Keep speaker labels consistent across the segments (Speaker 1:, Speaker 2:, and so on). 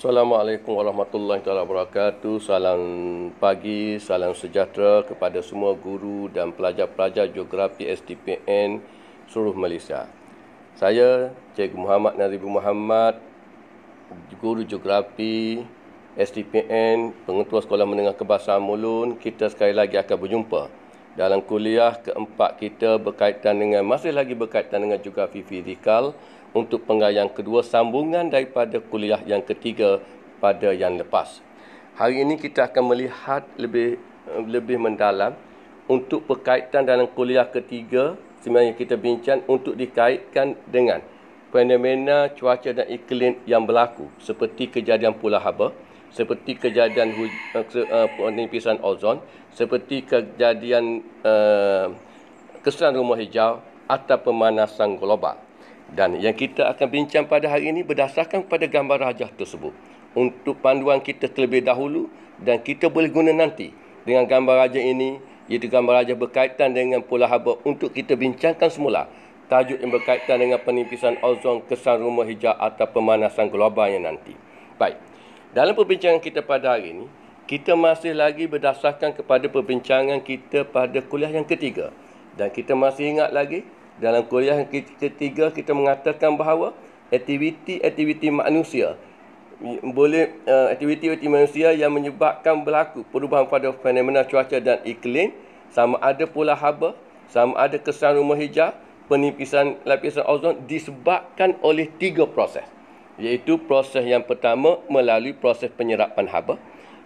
Speaker 1: Assalamualaikum warahmatullahi wabarakatuh. Salam pagi, salam sejahtera kepada semua guru dan pelajar-pelajar geografi SDPN seluruh Malaysia. Saya Cikgu Muhammad Nazibu Muhammad, guru geografi SDPN, pengetua Sekolah Menengah Kebahasaan Mulun. Kita sekali lagi akan berjumpa dalam kuliah keempat kita masih lagi berkaitan dengan geografi fizikal untuk penggayaan kedua, sambungan daripada kuliah yang ketiga pada yang lepas. Hari ini kita akan melihat lebih mendalam untuk berkaitan dalam kuliah ketiga. Sebenarnya kita bincang untuk dikaitkan dengan fenomena cuaca dan iklim yang berlaku seperti kejadian Pulau Haba, seperti kejadian penipisan ozon, seperti kejadian kesan rumah hijau atau pemanasan global. Dan yang kita akan bincang pada hari ini berdasarkan pada gambar rajah tersebut. Untuk panduan kita terlebih dahulu, dan kita boleh guna nanti dengan gambar rajah ini, iaitu gambar rajah berkaitan dengan Pulau Haba untuk kita bincangkan semula tajuk yang berkaitan dengan penipisan ozon, kesan rumah hijau atau pemanasan globalnya nanti. Baik, dalam perbincangan kita pada hari ini, kita masih lagi berdasarkan kepada perbincangan kita pada kuliah yang ketiga. Dan kita masih ingat lagi, dalam kuliah yang ketiga kita mengatakan bahawa aktiviti manusia aktiviti manusia yang menyebabkan berlaku perubahan pada fenomena cuaca dan iklim, sama ada Pulau Haba, sama ada kesan rumah hijau, penipisan lapisan ozon, disebabkan oleh 3 proses. Iaitu proses yang pertama melalui proses penyerapan haba,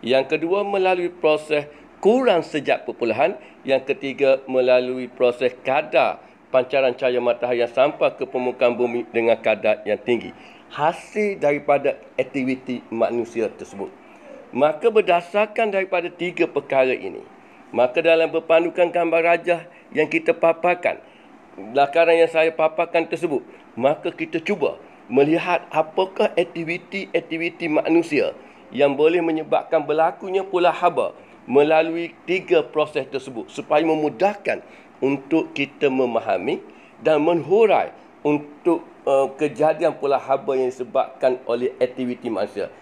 Speaker 1: yang kedua melalui proses kurang sejak perpulahan, yang ketiga melalui proses kadar pancaran cahaya matahari yang sampai ke permukaan bumi dengan kadar yang tinggi. Hasil daripada aktiviti manusia tersebut. Maka berdasarkan daripada 3 perkara ini, maka dalam berpandukan gambar rajah yang kita paparkan, lakaran yang saya paparkan tersebut, maka kita cuba melihat apakah aktiviti manusia yang boleh menyebabkan berlakunya Pulau Haba melalui 3 proses tersebut, supaya memudahkan untuk kita memahami dan menhurai untuk kejadian Pulau Haba yang disebabkan oleh aktiviti manusia.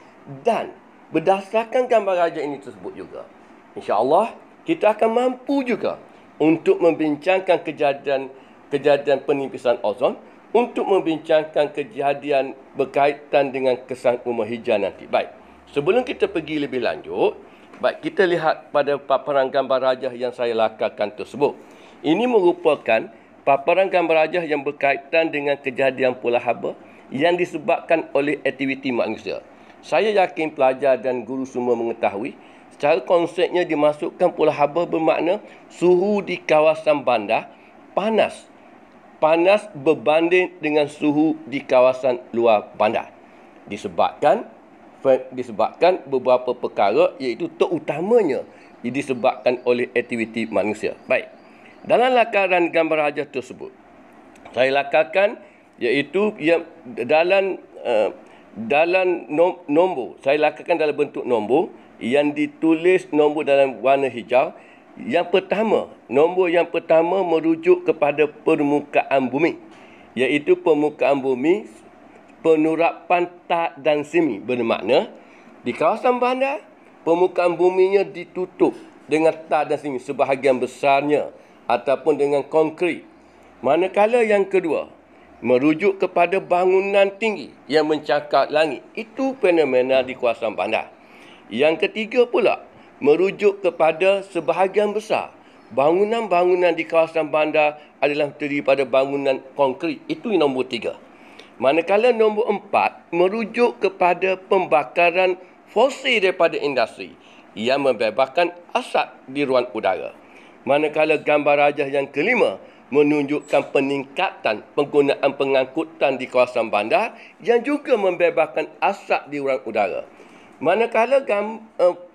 Speaker 1: Dan berdasarkan gambar rajah ini tersebut juga, insya-Allah kita akan mampu juga untuk membincangkan kejadian penipisan ozon, untuk membincangkan kejadian berkaitan dengan kesan rumah hijau nanti. Baik, sebelum kita pergi lebih lanjut, baik, kita lihat pada paparan gambar rajah yang saya lakarkan tersebut. Ini merupakan paparan gambar rajah yang berkaitan dengan kejadian Pulau Haba yang disebabkan oleh aktiviti manusia. Saya yakin pelajar dan guru semua mengetahui, secara konsepnya dimasukkan Pulau Haba bermakna suhu di kawasan bandar panas berbanding dengan suhu di kawasan luar bandar. Disebabkan beberapa perkara, iaitu terutamanya disebabkan oleh aktiviti manusia. Baik, dalam lakaran gambar rajah tersebut, saya lakarkan iaitu yang dalam nombor. Saya lakarkan dalam bentuk nombor yang ditulis nombor dalam warna hijau. Nombor yang pertama merujuk kepada permukaan bumi, iaitu permukaan bumi penurapan tak dan semi, bermakna di kawasan bandar permukaan buminya ditutup dengan tak dan semi sebahagian besarnya ataupun dengan konkrit. Manakala yang kedua merujuk kepada bangunan tinggi yang mencakar langit, itu fenomena di kawasan bandar. Yang ketiga pula merujuk kepada sebahagian besar bangunan-bangunan di kawasan bandar adalah terdiri pada bangunan konkrit, itu nombor 3. Manakala nombor 4 merujuk kepada pembakaran fosil daripada industri yang membebaskan asap di ruang udara. Manakala gambar rajah yang kelima menunjukkan peningkatan penggunaan pengangkutan di kawasan bandar yang juga membebaskan asap di ruang udara. Manakala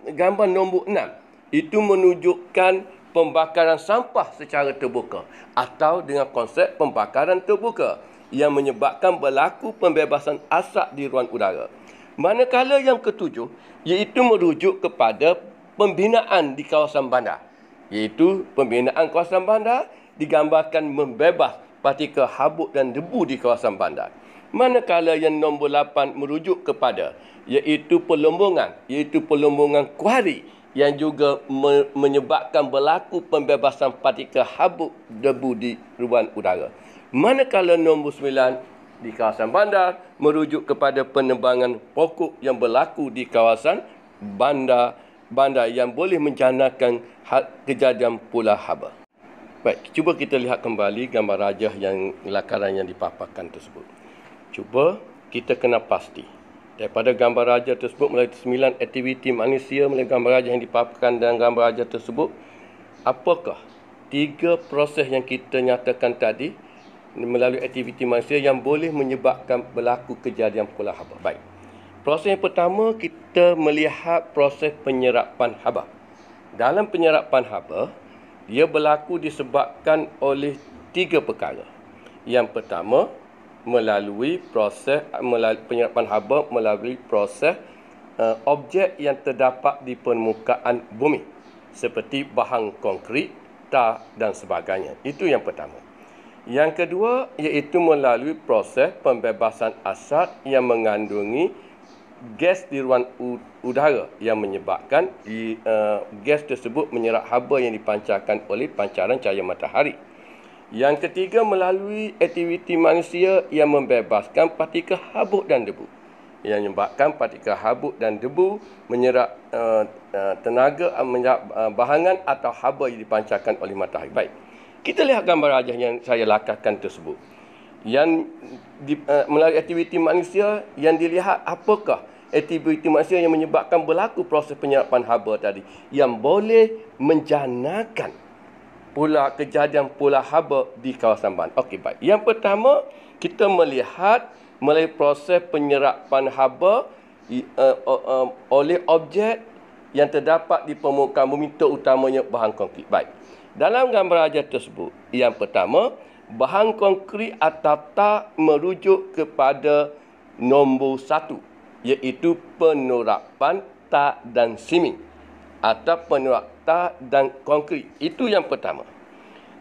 Speaker 1: gambar nombor 6 itu menunjukkan pembakaran sampah secara terbuka atau dengan konsep pembakaran terbuka yang menyebabkan berlaku pembebasan asap di ruang udara. Manakala yang ketujuh iaitu merujuk kepada pembinaan di kawasan bandar, iaitu pembinaan kawasan bandar digambarkan membebas partikel habuk dan debu di kawasan bandar. Manakala yang nombor 8 merujuk kepada iaitu pelombongan kuari yang juga menyebabkan berlaku pembebasan partikel habuk debu di ruang udara. Manakala nombor 9 di kawasan bandar merujuk kepada penerbangan pokok yang berlaku di kawasan bandar yang boleh menjanakan kejadian pula haba. Baik, cuba kita lihat kembali gambar rajah yang lakaran yang dipaparkan tersebut. Cuba kita kena pasti daripada gambar rajah tersebut melalui 9 aktiviti manusia melalui gambar rajah yang dipaparkan dan gambar rajah tersebut, apakah 3 proses yang kita nyatakan tadi melalui aktiviti manusia yang boleh menyebabkan berlaku kejadian pula haba. Baik. Proses yang pertama, kita melihat proses penyerapan haba. Dalam penyerapan haba, dia berlaku disebabkan oleh 3 perkara. Yang pertama, melalui penyerapan haba melalui proses objek yang terdapat di permukaan bumi seperti bahan konkrit, tar dan sebagainya. Itu yang pertama. Yang kedua iaitu melalui proses pembebasan asap yang mengandungi gas di ruang udara yang menyebabkan gas tersebut menyerap haba yang dipancarkan oleh pancaran cahaya matahari. Yang ketiga melalui aktiviti manusia yang membebaskan partikel habuk dan debu. Yang menyebabkan partikel habuk dan debu menyerap tenaga, menyerap bahangan atau haba yang dipancarkan oleh matahari. Baik. Kita lihat gambar rajah yang saya lakarkan tersebut. Yang melalui aktiviti manusia yang dilihat apakah aktiviti manusia yang menyebabkan berlaku proses penyerapan haba tadi yang boleh menjanakan pula kejadian pula haba di kawasan bandar. Okey, baik. Yang pertama, kita melihat melalui proses penyerapan haba oleh objek yang terdapat di permukaan bumi, terutamanya bahan konkrit. Baik. Dalam gambar rajah tersebut, yang pertama, bahan konkrit atau tar merujuk kepada nombor 1, iaitu penerapan tar dan simen atau penerapan tar dan konkrit. Itu yang pertama.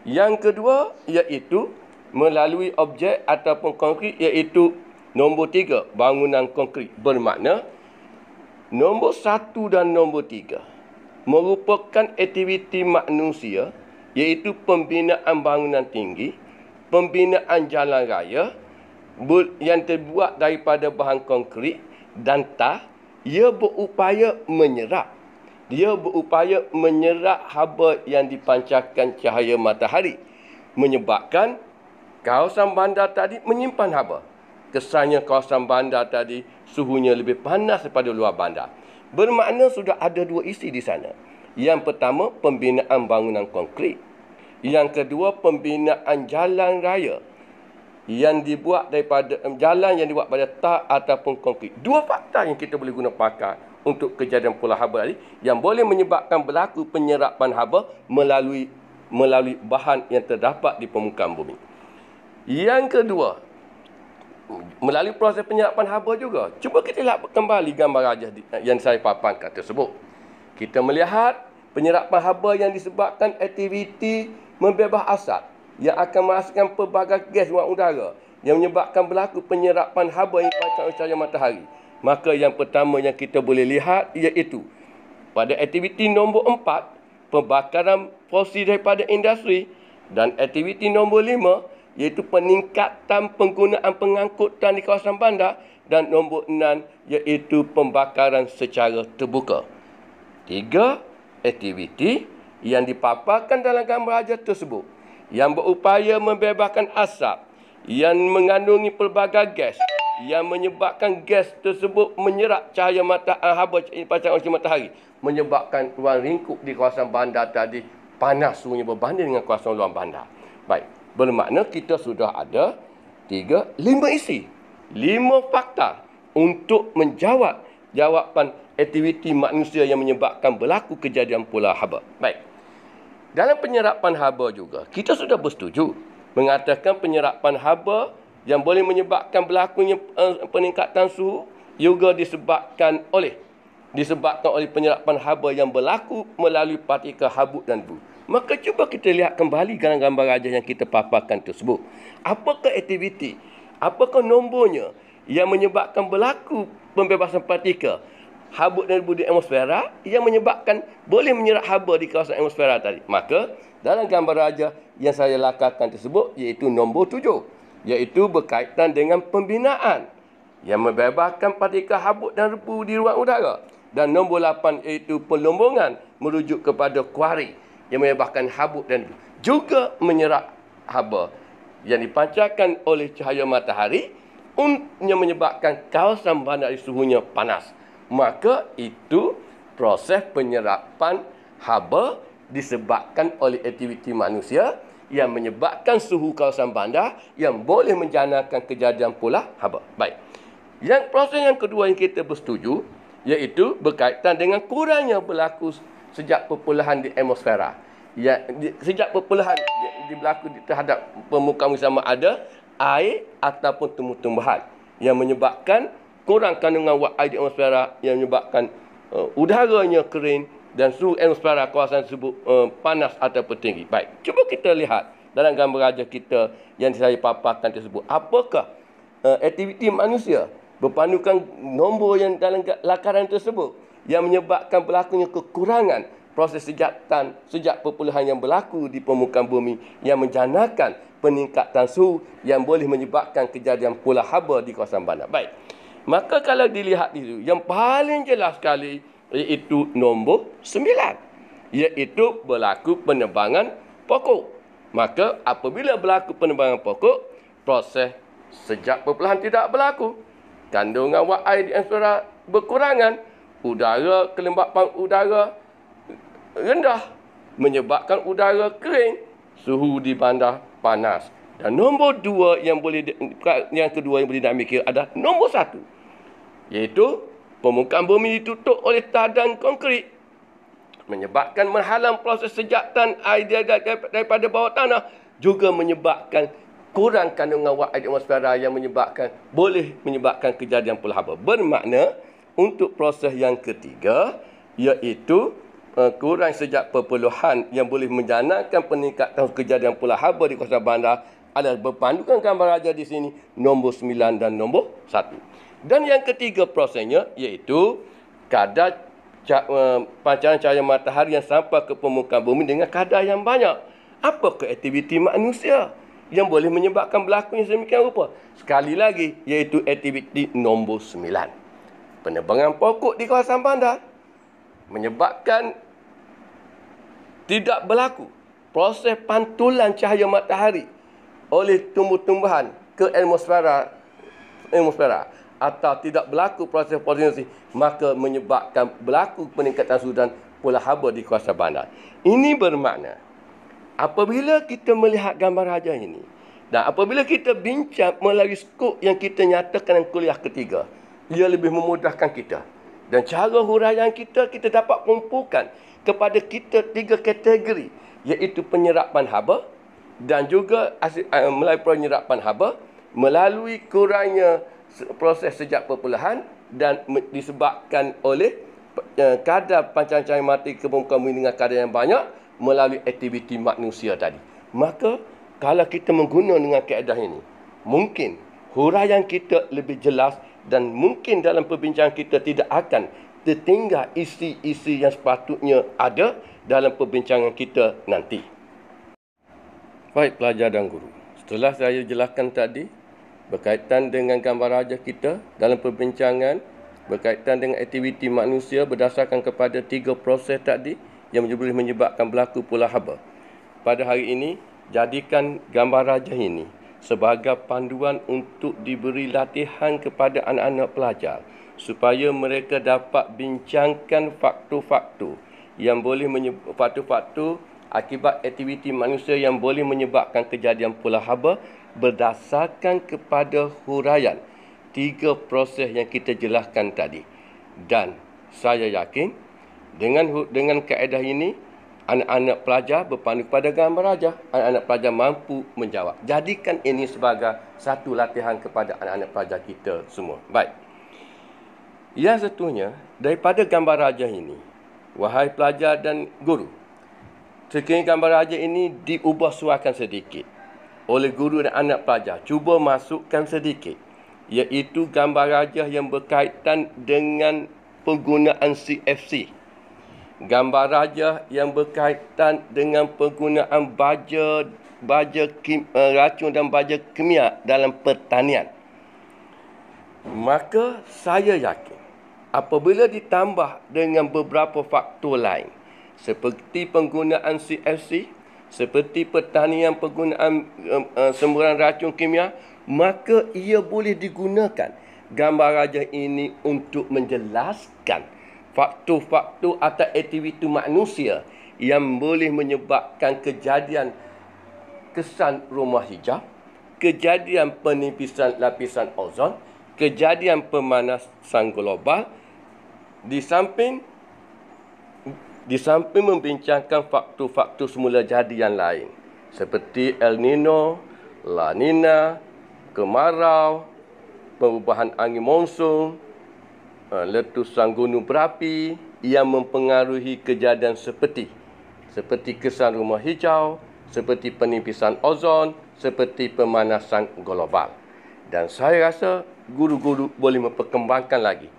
Speaker 1: Yang kedua iaitu melalui objek ataupun konkrit, iaitu nombor 3, bangunan konkrit. Bermakna nombor 1 dan nombor 3 merupakan aktiviti manusia, iaitu pembinaan bangunan tinggi, pembinaan jalan raya yang terbuat daripada bahan konkrit dan tar. Ia berupaya menyerap haba yang dipancarkan cahaya matahari, menyebabkan kawasan bandar tadi menyimpan haba. Kesannya kawasan bandar tadi suhunya lebih panas daripada luar bandar. Bermakna sudah ada 2 isi di sana. Yang pertama, pembinaan bangunan konkrit. Yang kedua, pembinaan jalan raya yang dibuat daripada tar ataupun konkrit. 2 fakta yang kita boleh guna pakar untuk kejadian pula haba tadi yang boleh menyebabkan berlaku penyerapan haba melalui bahan yang terdapat di permukaan bumi. Yang kedua, melalui proses penyerapan haba juga. Cuba kita lihat kembali gambar rajah yang saya paparkan tersebut. Kita melihat penyerapan haba yang disebabkan aktiviti membebas asap yang akan menghasilkan pelbagai gas ruang udara yang menyebabkan berlaku penyerapan haba yang dipancarkan oleh cahaya matahari. Maka yang pertama yang kita boleh lihat iaitu pada aktiviti nombor 4, pembakaran fosil daripada industri, dan aktiviti nombor 5 iaitu peningkatan penggunaan pengangkutan di kawasan bandar, dan nombor 6 iaitu pembakaran secara terbuka. 3 aktiviti yang dipaparkan dalam gambar rajah tersebut yang berupaya membebaskan asap yang mengandungi pelbagai gas yang menyebabkan gas tersebut menyerap cahaya haba pancaran oleh matahari, menyebabkan ruang lingkup di kawasan bandar tadi panas suhunya berbanding dengan kawasan luar bandar. Baik, bermakna kita sudah ada 5 isi, 5 fakta untuk menjawab jawapan aktiviti manusia yang menyebabkan berlaku kejadian pula haba. Baik. Dalam penyerapan haba juga, kita sudah bersetuju mengatakan penyerapan haba yang boleh menyebabkan berlakunya peningkatan suhu juga disebabkan oleh penyerapan haba yang berlaku melalui partikel habuk dan debu. Maka cuba kita lihat kembali gambar rajah yang kita paparkan tersebut. Apakah aktiviti Apakah nombornya yang menyebabkan berlaku pembebasan partikel habuk dan debu di atmosfera yang menyebabkan boleh menyerap haba di kawasan atmosfera tadi. Maka dalam gambar raja yang saya lakarkan tersebut iaitu nombor 7, iaitu berkaitan dengan pembinaan yang membebaskan partikel habuk dan debu di ruang udara. Dan nombor 8 iaitu pelombongan merujuk kepada kuari yang menyebabkan habuk dan debu juga menyerap haba yang dipancarkan oleh cahaya matahari yang menyebabkan kawasan bandar suhunya panas. Maka itu proses penyerapan haba disebabkan oleh aktiviti manusia yang menyebabkan suhu kawasan bandar yang boleh menjanakan kejadian pula haba. Baik. Yang proses yang kedua yang kita bersetuju iaitu berkaitan dengan kurangnya berlaku sejak perpulahan di atmosfera. Sejak perpulahan berlaku terhadap permukaan sama ada air ataupun tumbuh-tumbuhan yang menyebabkan kurang kandungan wak air di atmosfera yang menyebabkan udaranya kering dan suhu atmosfera kawasan tersebut panas ataupun tinggi. Baik, cuba kita lihat dalam gambar raja kita yang saya paparkan tersebut. Apakah aktiviti manusia berpandukan nombor yang dalam lakaran tersebut yang menyebabkan berlakunya kekurangan proses sejatan sejak perpuluhan yang berlaku di permukaan bumi yang menjanakan peningkatan suhu yang boleh menyebabkan kejadian pula haba di kawasan bandar. Baik. Maka kalau dilihat itu, yang paling jelas sekali iaitu nombor 9, iaitu berlaku penebangan pokok. Maka apabila berlaku penebangan pokok, proses sejak perpuluhan tidak berlaku. Kandungan wak air di atmosfera berkurangan, udara kelembapan udara rendah menyebabkan udara kering, suhu di bandar panas. Dan nombor 2 yang kedua yang boleh diambil adalah nombor 1, iaitu permukaan bumi ditutup oleh tadan konkrit menyebabkan menghalang proses sejatan air daripada bawah tanah, juga menyebabkan kurang kandungan wak air di atmosfera yang boleh menyebabkan kejadian pula haba. Bermakna untuk proses yang ketiga iaitu kurang sejak perpuluhan yang boleh menjanakan peningkatan kejadian pula haba di kawasan bandar adalah berpandukan gambar raja di sini nombor 9 dan nombor 1. Dan yang ketiga prosesnya iaitu kadar pancaran cahaya matahari yang sampai ke permukaan bumi dengan kadar yang banyak. Apakah aktiviti manusia yang boleh menyebabkan berlakunya sedemikian rupa? Sekali lagi iaitu aktiviti nombor 9. Penebangan pokok di kawasan bandar menyebabkan tidak berlaku proses pantulan cahaya matahari oleh tumbuh-tumbuhan ke atmosfera atau tidak berlaku proses fotosintesis, maka menyebabkan berlaku peningkatan suhu dan pula haba di kawasan bandar. Ini bermakna apabila kita melihat gambar raja ini dan apabila kita bincang melalui skop yang kita nyatakan dalam kuliah ketiga, ia lebih memudahkan kita. Dan cara huraian kita dapat kumpulkan kepada kita 3 kategori, iaitu penyerapan haba dan juga melalui penyerapan haba melalui kurangnya proses sejak perpuluhan dan disebabkan oleh kadar pancaran cahaya matahari ke permukaan bumi dengan kadar yang banyak melalui aktiviti manusia tadi. Maka kalau kita menggunakan dengan kaedah ini, mungkin huraian kita lebih jelas dan mungkin dalam perbincangan kita tidak akan tertinggal isi-isi yang sepatutnya ada dalam perbincangan kita nanti. Baik pelajar dan guru, setelah saya jelaskan tadi berkaitan dengan gambar raja kita dalam perbincangan berkaitan dengan aktiviti manusia berdasarkan kepada 3 proses tadi yang boleh menyebabkan berlaku pula haba. Pada hari ini, jadikan gambar raja ini sebagai panduan untuk diberi latihan kepada anak-anak pelajar supaya mereka dapat bincangkan faktor-faktor yang boleh faktor-faktor akibat aktiviti manusia yang boleh menyebabkan kejadian pula haba berdasarkan kepada huraian 3 proses yang kita jelaskan tadi. Dan saya yakin dengan kaedah ini anak-anak pelajar berpandu pada gambar raja, anak-anak pelajar mampu menjawab. Jadikan ini sebagai satu latihan kepada anak-anak pelajar kita semua. Baik. Yang satunya, daripada gambar raja ini, wahai pelajar dan guru, sekiranya gambar raja ini diubah suarakan sedikit, oleh guru dan anak pelajar. Cuba masukkan sedikit, iaitu gambar rajah yang berkaitan dengan penggunaan CFC. Gambar rajah yang berkaitan dengan penggunaan racun dan baja kimia dalam pertanian. Maka saya yakin apabila ditambah dengan beberapa faktor lain seperti penggunaan CFC, seperti pertanian penggunaan semburan racun kimia, maka ia boleh digunakan gambar rajah ini untuk menjelaskan faktor-faktor atau aktiviti manusia yang boleh menyebabkan kejadian kesan rumah hijau, kejadian penipisan lapisan ozon, kejadian pemanasan global, di samping membincangkan faktor-faktor semula jadi yang lain seperti El Nino, La Nina, kemarau, perubahan angin monsun, letusan gunung berapi yang mempengaruhi kejadian seperti kesan rumah hijau, seperti penipisan ozon, seperti pemanasan global. Dan saya rasa guru-guru boleh memperkembangkan lagi,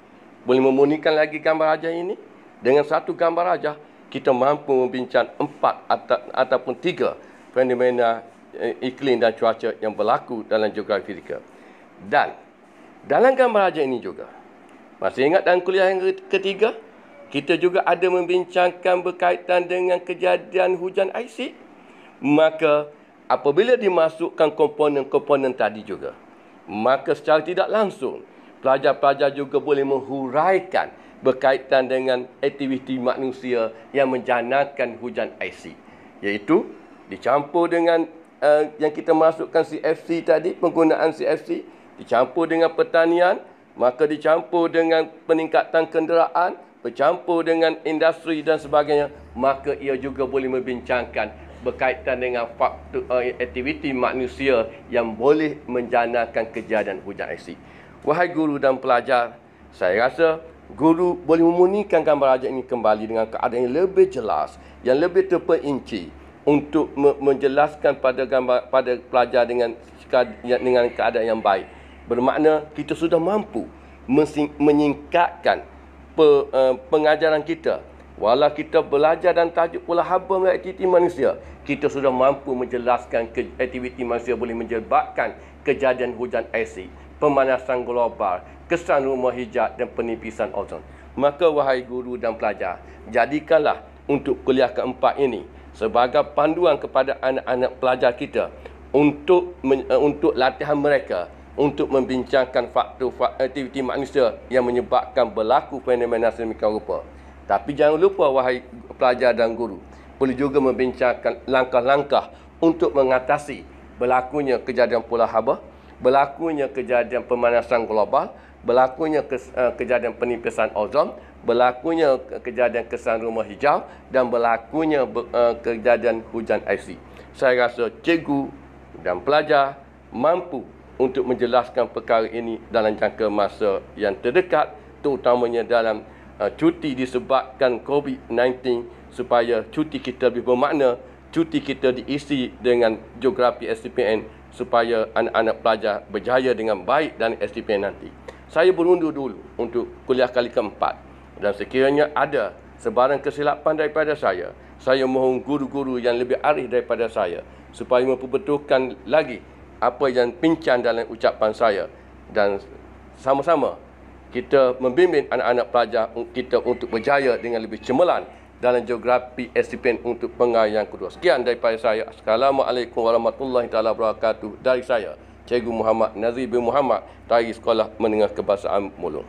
Speaker 1: boleh memurnikan lagi gambar rajah ini. Dengan satu gambar rajah, kita mampu membincang 4 ataupun 3 fenomena iklim dan cuaca yang berlaku dalam geografi kita. Dan dalam gambar rajah ini juga, masih ingat dalam kuliah yang ketiga, kita juga ada membincangkan berkaitan dengan kejadian hujan asid. Maka apabila dimasukkan komponen-komponen tadi juga, maka secara tidak langsung pelajar-pelajar juga boleh menghuraikan berkaitan dengan aktiviti manusia yang menjanakan hujan asid, iaitu dicampur dengan yang kita masukkan CFC tadi, penggunaan CFC, dicampur dengan pertanian, maka dicampur dengan peningkatan kenderaan, bercampur dengan industri dan sebagainya, maka ia juga boleh membincangkan berkaitan dengan faktor aktiviti manusia yang boleh menjanakan kejadian hujan asid. Wahai guru dan pelajar, saya rasa guru boleh memurnikan gambar rajah ini kembali dengan keadaan yang lebih jelas, yang lebih terperinci untuk menjelaskan pada pelajar dengan keadaan yang baik. Bermakna kita sudah mampu menyingkatkan pengajaran kita. Walau kita belajar dan tajuk pula haba aktiviti manusia, kita sudah mampu menjelaskan aktiviti manusia boleh menyebabkan kejadian hujan asid, pemanasan global, kesan rumah hijau dan penipisan ozon. Maka wahai guru dan pelajar, jadikanlah untuk kuliah keempat ini sebagai panduan kepada anak-anak pelajar kita untuk latihan mereka untuk membincangkan faktor aktiviti manusia yang menyebabkan berlaku fenomena sedemikian rupa. Tapi jangan lupa wahai pelajar dan guru, boleh juga membincangkan langkah-langkah untuk mengatasi berlakunya kejadian pula haba, berlakunya kejadian pemanasan global, berlakunya kejadian penipisan ozon, berlakunya kejadian kesan rumah hijau dan berlakunya kejadian hujan asid. Saya rasa cikgu dan pelajar mampu untuk menjelaskan perkara ini dalam jangka masa yang terdekat, terutamanya dalam cuti disebabkan COVID-19, supaya cuti kita lebih bermakna, cuti kita diisi dengan geografi STPN supaya anak-anak pelajar berjaya dengan baik dalam STPN nanti. Saya berundur dulu untuk kuliah kali keempat, dan sekiranya ada sebarang kesilapan daripada saya mohon guru-guru yang lebih arif daripada saya supaya memperbetulkan lagi apa yang pincang dalam ucapan saya, dan sama-sama kita membimbing anak-anak pelajar kita untuk berjaya dengan lebih cemerlang dalam geografi STPN untuk pengarahan yang kedua. Sekian daripada saya. Assalamualaikum warahmatullahi wabarakatuh. Dari saya, Cikgu Muhammad Nazir bin Muhammad dari Sekolah Menengah Kebahasaan Mulun.